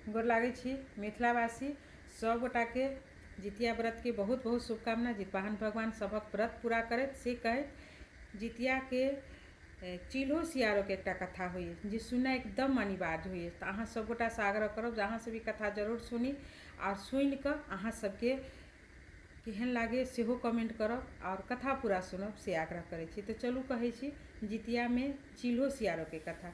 गोर लागै छी मिथिलावासी सब गोटा के जितिया व्रत के बहुत बहुत शुभकामना। जितवाहन भगवान सबक व्रत पूरा करत से कहत जितिया के चिल्हो सियारो के एक कथा हुई जे सुनना एकदम अनिवार्य हुई। तो अहाँ सब गोटा से आग्रह करब जहाँ से भी कथा जरूर सुनी और सुन कर अहाँ सबके केहन लागे सेहो कमेंट करब और कथा पूरा सुनब से आग्रह करे छी। तो चलू कहे छी जितिया में चिल्हो सियारो के कथा।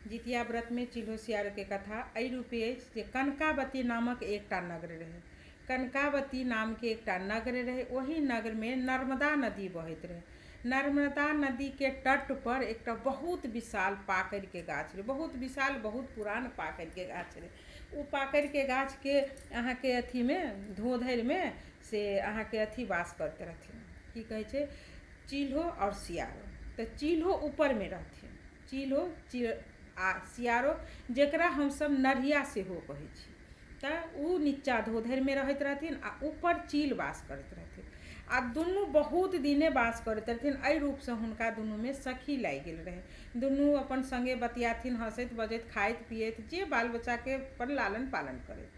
जितिया व्रत में चिल्हो सियारो के कथा एहि रूपे अछि जे कनकावती नामक एकटा नगर रहे। कनकावती नाम के एकटा नगर रहे। वही नगर में नर्मदा नदी बहत रहे। नर्मदा नदी के तट पर एक बहुत विशाल पाकड़ के गाछ रहे। बहुत विशाल बहुत पुरान पाकड़ के गाछ रहे। वो पाकड़ के गाछ के अहाँ के अथी में धोधर में से अहाँ के अथी वास करते रहथिन की कहे छे चिल्हो और सियारो। तो चिल्हो ऊपर में रहथिन। चिल्हो आ सियारो जकरा हम सब नरिया से हो कहे छी। तो उ नीचा धोधर में रहत रहथिन आ ऊपर चील वास करत रहथिन। आ दुनू बहुत दिने वास करत रहथिन। एहि रूप से हुनका दुनू में सखी लाग गेल रहे। दुनू अपन संगे बतियाथिन हंसैत बजैत खाइत पियत जे बाल बच्चा के अपन लालन पालन करे।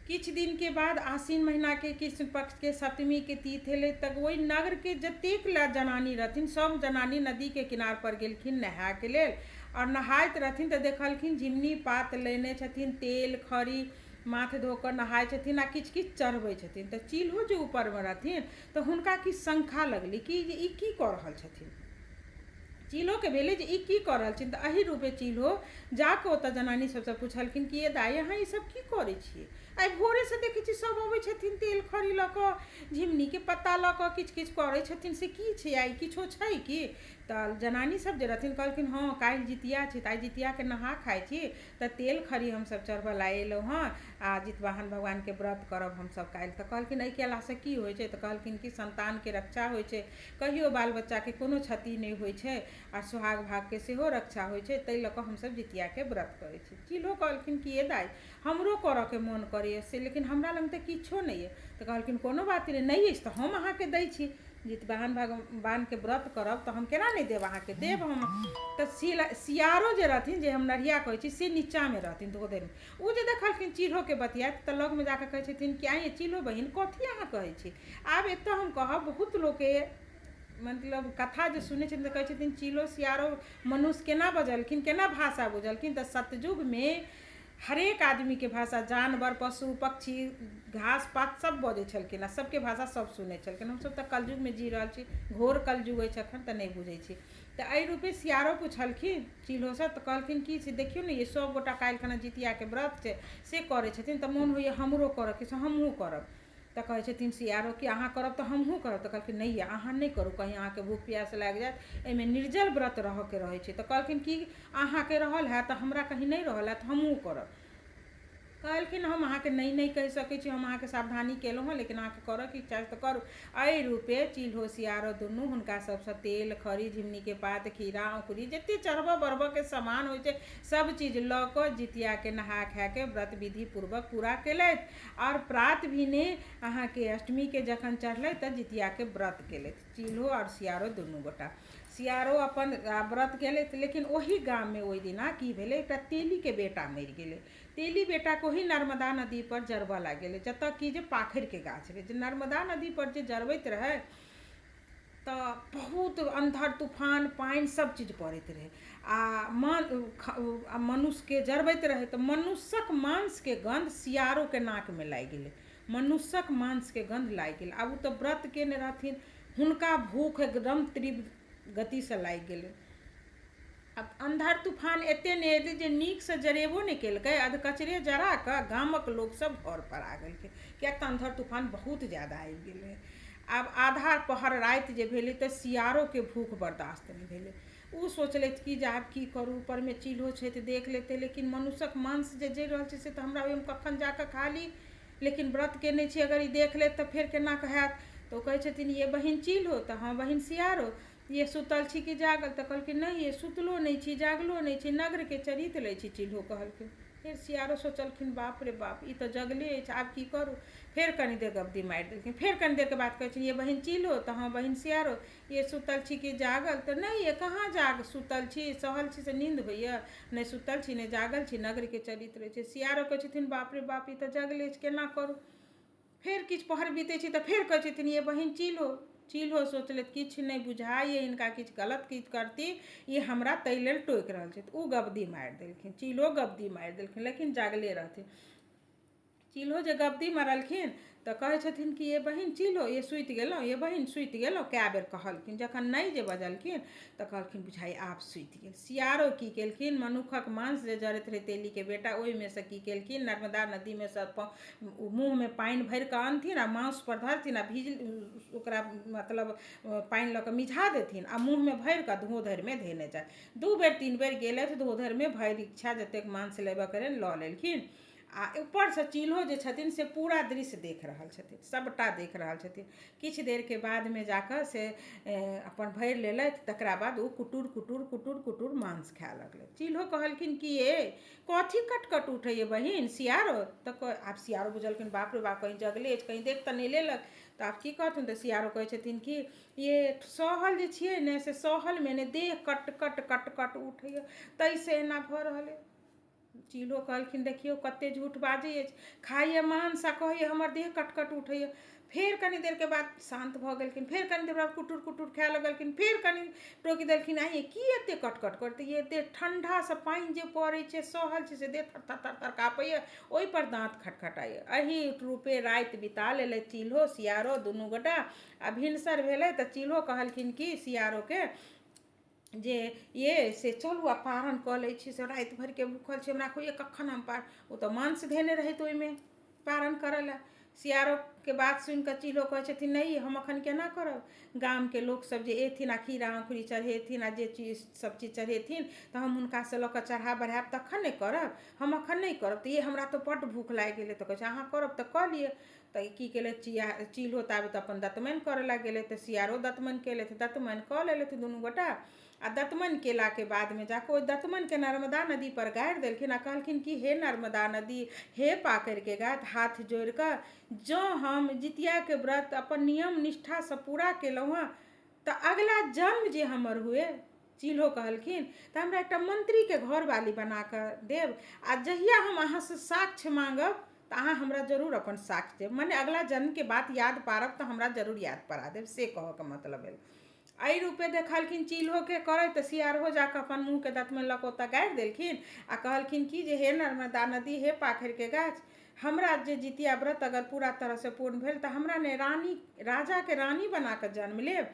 किछ दिन के बाद आश्विन महीना के कृष्ण पक्ष के सप्तमी के तीथ एले तक वही नगर के जतेक जनानी रहथिन सब जनानी नदी के किनार पर गेलखिन नहाय के लेल। और नहाइत रहथिन तो देखलखिन झिमनी पात लेने छथिन तेल खरी माथ धोकर नहाय छथिन आ किछ किछ चढ़बै छथिन। तो चिल्हो जो ऊपर में रहथिन तो हुनका किछ शंका लगली कि ई की कऽ रहल छथिन। चिल्हो के भेले जे ई की कऽ रहल छथिन। तो एहि रूपे चिल्हो जाके ओतऽ जनानी सबसे पूछलखिन कि ये दाई अहाँ ई सब की करै छियै। आई भोरे से देखै छी सब अबै छथिन तेल खरी लऽ कऽ झिमनी के पत्ता लऽ कऽ किछ किछ करै छथिन से की छै आई किछो छै की। तऽ जनानी सब जे रहथिन कहलखिन हाँ काल्हि जितिया छै तऽ आइ जितिया के नहा खाइ छी तऽ तेल खरी हमसब चढ़बऽ ला एलहुँ हँ आ जितवाहन भगवान के व्रत करब हमसब काल्हि। तऽ कहलखिन एहि केलासँ की होइ छै। तऽ कहलखिन कि संतान के रक्षा होइ छै कहियो बाल बच्चा के कोनो क्षति नहीं होइ छै आ सुहाग भाग के सेहो रक्षा होइ छै ताहि लऽ कऽ हमसब जितिया के व्रत करै छी। चिल्हो कहलखिन कि ये दाई हमरो करऽ के मोन करैए से लेकिन हमरा लग तऽ किछो नहीं है। तऽ कहलखिन कोनो बात नहीं अछि तऽ हम अहाँ के दै छी जितवाहन भगवान के व्रत करब तऽ हम केना नहीं देब अहाँ के देब हम। तऽ सियारो जे रहथिन जे हम नरिया कहै छी से नीचा में रहथिन धोधर में। उ जे देखलखिन चिल्हो के बतियात तऽ लग में जाके कहै छथिन कि आइ चिल्हो बहिन कथी अहाँ कहै छी। आब एतऽ हम कहब बहुत लोग के मतलब कथा जे सुनै छथिन तऽ कहै छथिन चिल्हो सियारो मनुष्य केना बजलखिन केना भाषा बुझलखिन। तऽ सतयुग में हरेक आदमी के भाषा जानवर पशु पक्षी घास पात सब बजै छलखिन आ सबके भाषा सब सुनै छलखिन। हमसब तऽ कलयुग में जी रहल छी घोर कलयुग अछि अखन तऽ नहीं बुझै छी। तऽ एहि रूपे सियारो पुछलखिन चिल्हो से तऽ कहलखिन कि से देखियौ ने ये सब गोटा काल्हि खना जितिया के व्रत छै से करै छथिन तऽ मोन होइए हमरो करऽ के से हमहूँ करब। तऽ कहै छथिन सियारो कि अहाँ करब तऽ हमहूँ करब। तऽ कहलखिन नहीं अहाँ नहीं करू कहीं अहाँ के भूख प्यास लागि जायत एहिमे निर्जल व्रत रहऽ के रहै छै। तऽ कहलखिन कि अहाँ के रहल है तऽ हमरा कहीं नहीं रहल है तऽ हमहूँ करब। कहलखिन हम अहाँ के नहीं कहि सकै छी हम अहाँ के सावधानी केलहुँ हँ लेकिन अहाँ के करऽ के इच्छा तऽ करू। एहि रूपे चिल्हो सियारो दुनू हुनका सबसे तेल खरी झिमनी के पात खीरा औंकुरी जते चढ़बऽ बढ़बऽ के सामान होइ छै सब चीज लऽ कऽ जितिया के नहा खा के व्रत विधि पूर्वक पूरा केलथि। और प्रात भिने अहाँ के अष्टमी के जखन चढ़लै तऽ जितिया के व्रत केलथि चिल्हो और सियारो दुनू गोटा। सियारो अपन व्रत केलथि लेकिन ओही गाम में ओहि दिना की भेलै एकटा तेली के बेटा मरि गेलै। तेली बेटा को ही नर्मदा नदी पर जरबऽ लाग गेलै जतऽ कि जे पाखरि के गाछ रहै। जे नर्मदा नदी पर जे जरबैत रहै तऽ बहुत अंधर तूफान पानि सब चीज पड़ैत रहै आ मनुष्य के जरबैत रहे तऽ मनुष्यक मांस के गंध सियारो के नाक में लागि गेलै। मनुष्यक मांस के गंध लागि गेलै। आब उ तऽ व्रत केने रहथिन हुनका भूख एकदम तीव्र गति से लागि गेलै। अब अंधर तूफान एते ने एलै जे नीक से जरेबो नहीं केलकै अधकचरे जरा कऽ गामक लोग सब घर पर आ गेलखिन किएक तऽ अंधर तूफान बहुत ज्यादा आबि गेलै। आब आधा पहर राति जे भेलै तऽ सियारो के भूख बर्दाश्त नहीं भेलै। उ सोचलथि कि जे आब की करू ऊपर में चिल्हो छै तऽ देख लेतै लेकिन मनुष्यक मांस जे जरि रहल छै से तऽ हमरा ओहिमे कखन जाकऽ खा ली लेकिन व्रत केने छी अगर ई देख लेत तऽ फेर केना कऽ हैत। तऽ ओ कहै छथिन ये बहिन चिल्हो तऽ हाँ बहिन सियारो ये सुतल छी कि जागल। तऽ कहलखिन नहीं ये सुतलो नहीं छी जागलो नहीं छी नगर के चरित लै छी चिल्हो कहलखिन। फिर सियारो सोचलखिन बाप रे बाप ई तो जगले अछि, आब की करू। फेर कनी देर गबदी मारि देलखिन। फेर कनी देर के बाद कहै छथिन ये बहिन चिल्हो, तऽ हाँ बहिन सियारो ये सुतल छी कि जागल, तऽ नहीं ये कहाँ जाग सुतल छी, सहल छी से नींद होइए, नहीं सुतल छी नहीं जागल छी, नगर के चरित्र छै। सियारो कहै छथिन बाप रे बाप ई तऽ जगले अछि, केना करू। फेर किछु पहर बीतै छै तऽ फेर कहै छथिन ये बहिन चिल्हो। चिल्हो सोचलथि किछु नहि बुझाइए हिनका, किछु गलत किछु करती ई हमरा ताहि लेल टोकि रहल छथि। ओ गबदी मारि देलखिन, चिल्हो गबदी मारि देलखिन, लेकिन जागले रहथिन। चिल्हो जे गबदी मारलखिन तऽ कहै छथिन कि ये बहिन चिल्हो ये सुति गेलहुँ, ये बहिन सुति गेलहुँ, कए बेर कहलखिन। जखन नहि जे बजलखिन तऽ कहलखिन बुझाइ आब सुति गेल। सियारो की केलखिन, मनुखक मांस जे जरैत रहै तेलीके बेटा, ओहिमे से की केलखिन, नर्मदा नदीमे से मुँहमे पानि भरि कऽ अनथिन आ मांस पर धरथिन आ ओकरा मतलब पानि लऽ कऽ मिझा देथिन आ मुँहमे भरि कऽ धोधरिमे धेने जाय। 2 बेर 3 बेर गेलथि धोधरिमे, भरि इच्छा जतेक मांस लेबऽ के रहनि लऽ लेलखिन। आ ऊपरसँ चिल्हो जे छथिन से पूरा दृश्य देख रहल छथिन, सबटा देख रहल छथिन। किछु देरके बादमे जाकऽ से अपन भरि लेलथि, तकरा बाद ओ कुटुर कुटुर कुटुर कुटुर मांस खाए लगलथि। चिल्हो कहलखिन कि ये कथी कटकट उठैए बहिन सियारो, तऽ आब सियारो बुझलखिन बाप रे बाप कहीं जगले अछि, कहीं देख तऽ नहि लेलक, तऽ आब की कहथुन। तऽ सियारो कहै छथिन कि ये सहल जे छियै ने से सहलमे ने देह कट कट कट कट उठैए, ताहिसँ एना भऽ रहल अइ। चिल्हो कहलखिन देखियौ कतेक झूठ बाजै अछि, खाइए मांस आ कहैए हमर देह कटकट उठैए। फेर कनी देरके बाद शान्त भऽ गेलखिन, फेर कनी देर बाद कुटुर कुटुर खाए लगलखिन। फेर कनी टोकि देलखिन आइए की एतेक कटकट करतै, ये एतेक ठण्डासँ पानि जे पड़ै छै, सहल छै से देह थर थर थर थर काँपैए, ओहिपर दाँत खटखटाइए। एही रूपे राति बिता लेलथि चिल्हो सियारो दुनू गोटा। आ भिनसर भेलै तऽ चिल्हो कहलखिन कि सियारोके जे ये से चलू आ पारण कऽ लै छी, से राति भरिके भूखल छी, हमरा कहैए कखन हम ओ तऽ मांस धेने रहैत ओहिमे पारण करऽ लए। सियारोके बात सुनि कऽ चिल्हो कहै छथिन नहीं हम अखन केना करब, गामके लोकसभ जे एथिन आ खीरा अँकुरी चढ़ेथिन आ जे चीज सब चीज चढ़ेथिन तऽ हम हुनकासँ लऽ कऽ चढ़ा बढ़ायब तखन ने करब, हम अखन नहि करब। तऽ ये हमरा तऽ बड्ड भूख लागि गेलै। तऽ कहै छै अहाँ करब तऽ कऽ लिअ। तऽ की केलथि चिल्हो ताबे तऽ अपन दतमनि करऽ लए गेलै, तऽ सियारो दतमनि केलथि, दतमनि कऽ लेलथि दुनू गोटा। आ दतमनि केलाके बादमे जाकऽ ओहि दतमनिके नर्मदा नदी पर गाड़ि देलखिन आ कहलखिन कि हे नर्मदा नदी, हे पाकरिके गाछ, हाथ जोड़ि कऽ जँ हम जितियाके व्रत अपन नियम निष्ठासँ पूरा केलहुँ हँ तऽ अगिला जन्म जे हमर हुए, चिल्हो कहलखिन, तऽ हमरा एकटा मंत्रीके घरवाली बना कऽ देब आ जहिया हम अहाँसँ साक्ष्य माँगब तऽ अहाँ हमरा जरूर अपन साक्ष्य देब, मने अगिला जन्मके बात याद पारब तऽ हमरा जरूर याद परा देब, से कहऽके मतलब भेल। एहि रूपे देखलखिन चिल्होके करैत तऽ सियारो जाकऽ अपन मुँहके दतमनि लऽ कऽ ओतऽ गाड़ि देलखिन आ कहलखिन कि जे हे नर्मदा नदी, हे पाखरिके गाछ, हमरा जे जितिया व्रत अगर पूरा तरहसँ पूर्ण भेल तऽ हमरा ने राजाके रानी बना कऽ जन्म लेब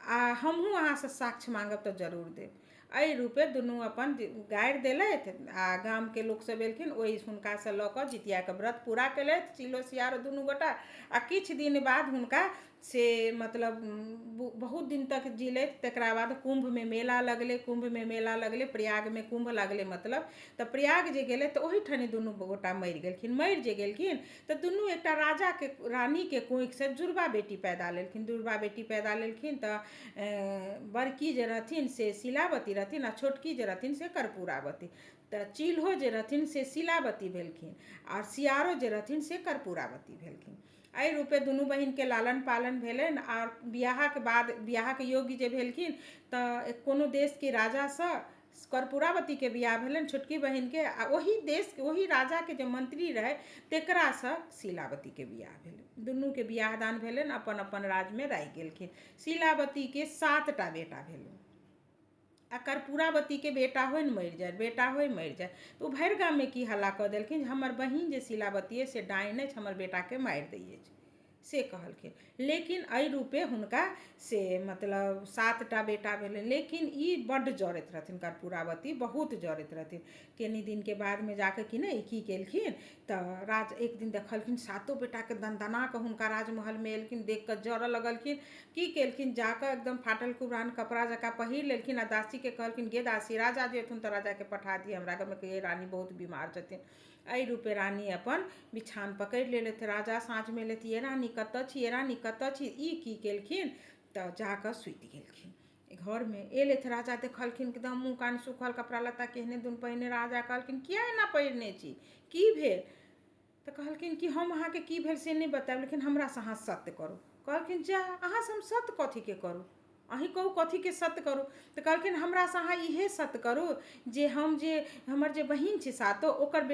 आ हमहूँ अहाँसँ साक्ष्य माँगब तऽ जरूर देब। एहि रूपे दुनू अपन गाड़ि देलथि आ गामके लोकसभ एलखिन, ओहि हुनकासँ लऽ कऽ जितियाके व्रत पूरा केलथि चिल्हो सियारो दुनू गोटा। आ किछु दिन बाद हुनका से मतलब बहुत दिन तक जिलथि। तकरा बाद कुम्भमे मेला लगलै, कुम्भमे मेला लगलै, प्रयागमे कुम्भ लगलै मतलब, तऽ प्रयाग जे गेलै तऽ ओहिठनी दुनू गोटा मरि गेलखिन। मरि जे गेलखिन तऽ दुनू एकटा राजाके रानीके कोखिसँ जुड़वा बेटी पैदा लेलखिन। जुड़वा बेटी पैदा लेलखिन तऽ बड़की जे रहथिन से शिलावती रहथिन आ छोटकी जे रहथिन से कर्पूरावती। तऽ चिल्हो जे रहथिन से शिलावती भेलखिन आओर सियारो जे रहथिन से कर्पूरावती भेलखिन। एहि रूपे दुनू बहिनके लालन पालन भेलनि। आओर बियाहके बाद बियाहके योग्य जे भेलखिन तऽ कोनो देशके राजासँ कर्पूरावतीके बियाह भेलनि छोटकी बहिनके, आ ओही देशके ओही राजाके जे मंत्री रहै तकरासँ शिलावतीके बियाह भेलनि। दुनूके बियाह दान भेलनि, अपन अपन राज्यमे रहि गेलखिन। शिलावतीके 7टा बेटा भेलनि आ कर्पूरावतीके बेटा होइ ने मरि जाय, बेटा होइ मरि जाय, तऽ ओ भरि गाममे की हल्ला कऽ देलखिन जे हमर बहिन जे शिलावती अछि से डाइन अछि, हमर बेटाके मारि दै अछि, से कहलखिन। लेकिन एहि रूपे हुनका से मतलब 7टा बेटा भेलनि। लेकिन ई बड्ड जरैत रहथिन कर्पूरावती, बहुत जरैत रहथिन। कनि दिनके बादमे जाकऽ कि ने की केलखिन तऽ एक दिन देखलखिन 7 बेटाके दनदना कऽ हुनका राजमहलमे एलखिन, देख कऽ जरऽ लगलखिन। की केलखिन जाकऽ एकदम फाटल कुबरान कपड़ा जकाँ पहिर लेलखिन आ दासीके कहलखिन गे दासी राजा जे एथुन तऽ राजाके पठा दिअ हमरा घरमे, कि रानी बहुत बीमार छथिन। एहि रूपे रानी अपन बिछान पकड़ि लेलथि। राजा साँझमे एलथि, ये रानी कतऽ छी, ये रानी कतऽ छी। ई की केलखिन तऽ जाकऽ सुति गेलखिन। घर में एले थे राजा देखलखिन एकदम मुँह कान सुखल कपड़ा लत्ता केहने दुन पहिने राजा कहलखिन किया एना पहिरने छी की भेल तो कहलखिन कि हम अहाँ के की भेल से नहीं बताएब लेकिन हमरा से अहाँ सत्य करू कहलखिन जा अहाँ से हम सत्य कथी के करू अहीं कहू कथी के सत्य करू तो कहलखिन हमरा से अहाँ इहे सत्य करू जे हम जे हमर जे बहिन छै सातो ओकर